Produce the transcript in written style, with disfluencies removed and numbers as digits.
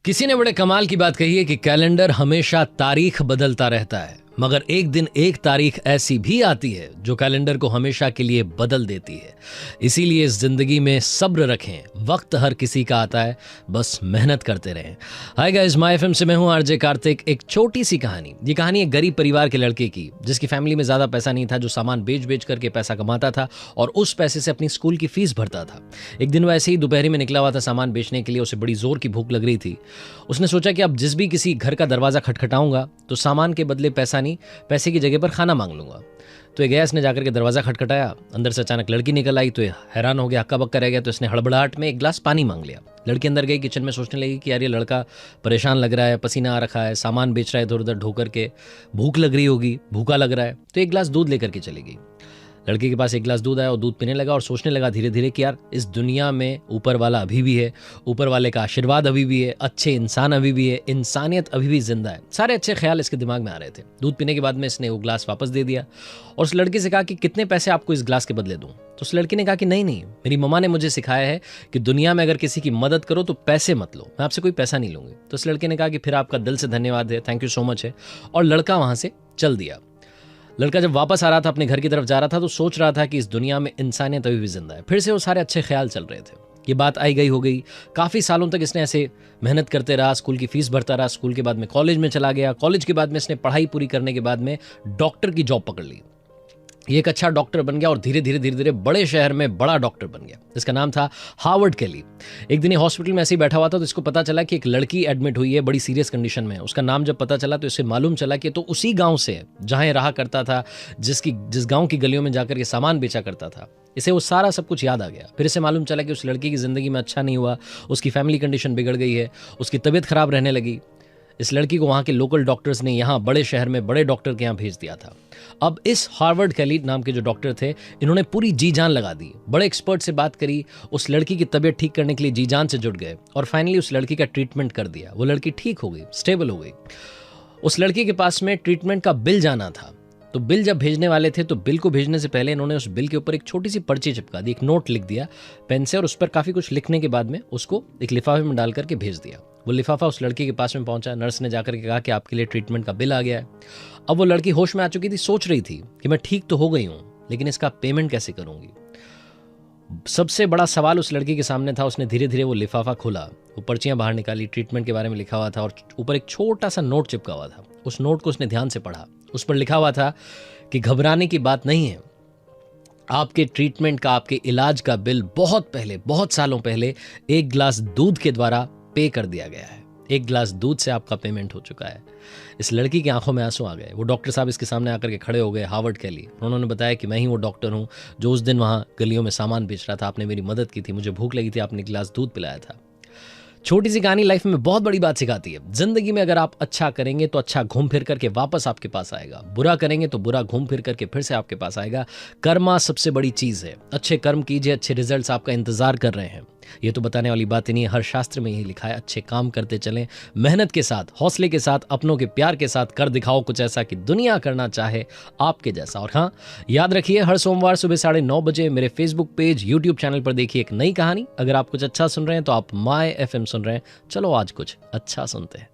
किसी ने बड़े कमाल की बात कही है कि कैलेंडर हमेशा तारीख बदलता रहता है, मगर एक दिन एक तारीख ऐसी भी आती है जो कैलेंडर को हमेशा के लिए बदल देती है। इसीलिए इस जिंदगी में सब्र रखें, वक्त हर किसी का आता है, बस मेहनत करते रहें। हाय गाइस, माय एफएम से मैं हूं आरजे कार्तिक। एक छोटी सी कहानी। ये कहानी एक गरीब परिवार के लड़के की, जिसकी फैमिली में ज्यादा पैसा नहीं था, जो सामान बेच बेच करके पैसा कमाता था और उस पैसे से अपनी स्कूल की फीस भरता था। एक दिन वो ऐसे ही दोपहर में निकला हुआ था सामान बेचने के लिए। उसे बड़ी जोर की भूख लग रही थी। उसने सोचा कि अब जिस भी किसी घर का दरवाजा खटखटाऊंगा तो सामान के बदले पैसा नहीं, पैसे की जगह पर खाना मांग लूंगा। तो ये गया, इसने जाकर के दरवाजा खटखटाया। अंदर से अचानक लड़की निकल आई तो ये हैरान हो गया, हक्का बक्का रह गया। तो इसने हड़बड़ाहट में एक गिलास पानी मांग लिया। लड़की अंदर गई, किचन में सोचने लगी कि यार ये लड़का परेशान लग रहा है, पसीना आ रखा है, सामान बेच रहा है इधर उधर ढो करके, भूख लग रही होगी, भूखा लग रहा है। तो एक गिलास दूध लेकर के चली गई। लड़के के पास एक गिलास दूध आया और दूध पीने लगा और सोचने लगा धीरे धीरे कि यार इस दुनिया में ऊपर वाला अभी भी है, ऊपर वाले का आशीर्वाद अभी भी है, अच्छे इंसान अभी भी है, इंसानियत अभी भी जिंदा है। सारे अच्छे ख्याल इसके दिमाग में आ रहे थे। दूध पीने के बाद में इसने वो गिलास वापस दे दिया और उस लड़की से कहा कि कितने पैसे आपको इस गिलास के बदले दूं। तो उस लड़की ने कहा कि नहीं, मेरी मम्मा ने मुझे सिखाया है कि दुनिया में अगर किसी की मदद करो तो पैसे मत लो, मैं आपसे कोई पैसा नहीं लूंगी। तो उस लड़के ने कहा कि फिर आपका दिल से धन्यवाद है, थैंक यू सो मच है, और लड़का वहां से चल दिया। लड़का जब वापस आ रहा था, अपने घर की तरफ जा रहा था, तो सोच रहा था कि इस दुनिया में इंसानियत अभी भी जिंदा है। फिर से वो सारे अच्छे ख्याल चल रहे थे। ये बात आई गई हो गई। काफ़ी सालों तक इसने ऐसे मेहनत करते रहा, स्कूल की फीस भरता रहा। स्कूल के बाद में कॉलेज में चला गया। कॉलेज के बाद में इसने पढ़ाई पूरी करने के बाद में डॉक्टर की जॉब पकड़ ली। ये एक अच्छा डॉक्टर बन गया और धीरे धीरे बड़े शहर में बड़ा डॉक्टर बन गया। इसका नाम था हार्वर्ड केली। एक दिन ये हॉस्पिटल में ऐसे ही बैठा हुआ था तो इसको पता चला कि एक लड़की एडमिट हुई है बड़ी सीरियस कंडीशन में। उसका नाम जब पता चला तो इसे मालूम चला कि तो उसी गांव से जहां ये रहा करता था, जिस गांव की गलियों में जाकर के सामान बेचा करता था। इसे वो सारा सब कुछ याद आ गया। फिर इसे मालूम चला कि उस लड़की की जिंदगी में अच्छा नहीं हुआ, उसकी फैमिली कंडीशन बिगड़ गई है, उसकी तबीयत खराब रहने लगी। इस लड़की को वहाँ के लोकल डॉक्टर्स ने यहाँ बड़े शहर में बड़े डॉक्टर के यहाँ भेज दिया था। अब इस हार्वर्ड केली नाम के जो डॉक्टर थे, इन्होंने पूरी जी जान लगा दी, बड़े एक्सपर्ट से बात करी, उस लड़की की तबीयत ठीक करने के लिए जी जान से जुट गए और फाइनली उस लड़की का ट्रीटमेंट कर दिया। वो लड़की ठीक हो गई, स्टेबल हो गई। उस लड़की के पास में ट्रीटमेंट का बिल जाना था। तो बिल जब भेजने वाले थे तो बिल को भेजने से पहले इन्होंने उस बिल के ऊपर एक छोटी सी पर्ची चिपका दी, एक नोट लिख दिया पेन से, और उस पर काफ़ी कुछ लिखने के बाद में उसको एक लिफाफे में डाल करके भेज दिया। वो लिफाफा उस लड़की के पास में पहुंचा। नर्स ने जाकर के कहा कि आपके लिए ट्रीटमेंट का बिल आ गया है। अब वो लड़की होश में आ चुकी थी, सोच रही थी कि मैं ठीक तो हो गई हूं, लेकिन इसका पेमेंट कैसे करूंगी। सबसे बड़ा सवाल उस लड़की के सामने था। उसने धीरे धीरे वो लिफाफा खोला, वो पर्चियां बाहर निकाली, ट्रीटमेंट के बारे में लिखा हुआ था और ऊपर एक छोटा सा नोट चिपका हुआ था। उस नोट को उसने ध्यान से पढ़ा। उस पर लिखा हुआ था कि घबराने की बात नहीं है, आपके ट्रीटमेंट का, आपके इलाज का बिल बहुत पहले, बहुत सालों पहले एक गिलास दूध के द्वारा पे कर दिया गया है। एक गिलास दूध से आपका पेमेंट हो चुका है। इस लड़की की आंखों में आंसू आ गए। वो डॉक्टर साहब इसके सामने आकर के खड़े हो गए, हार्वर्ड केली। उन्होंने बताया कि मैं ही वो डॉक्टर हूं जो उस दिन वहां गलियों में सामान बेच रहा था। आपने मेरी मदद की थी, मुझे भूख लगी थी, आपने गिलास दूध पिलाया था। छोटी सी कहानी लाइफ में बहुत बड़ी बात सिखाती है। जिंदगी में अगर आप अच्छा करेंगे तो अच्छा घूम फिर करके वापस आपके पास आएगा, बुरा करेंगे तो बुरा घूम फिर करके फिर से आपके पास आएगा। कर्मा सबसे बड़ी चीज है। अच्छे कर्म कीजिए, अच्छे रिजल्ट्स आपका इंतजार कर रहे हैं। ये तो बताने वाली बात ही नहीं है, हर शास्त्र में यही लिखा है। अच्छे काम करते चलें, मेहनत के साथ, हौसले के साथ, अपनों के प्यार के साथ कर दिखाओ कुछ ऐसा कि दुनिया करना चाहे आपके जैसा। और हाँ, याद रखिए, हर सोमवार सुबह 9:30 बजे मेरे फेसबुक पेज, यूट्यूब चैनल पर देखिए एक नई कहानी। अगर आप कुछ अच्छा सुन रहे हैं तो आप माय एफएम सुन रहे हैं। चलो आज कुछ अच्छा सुनते हैं।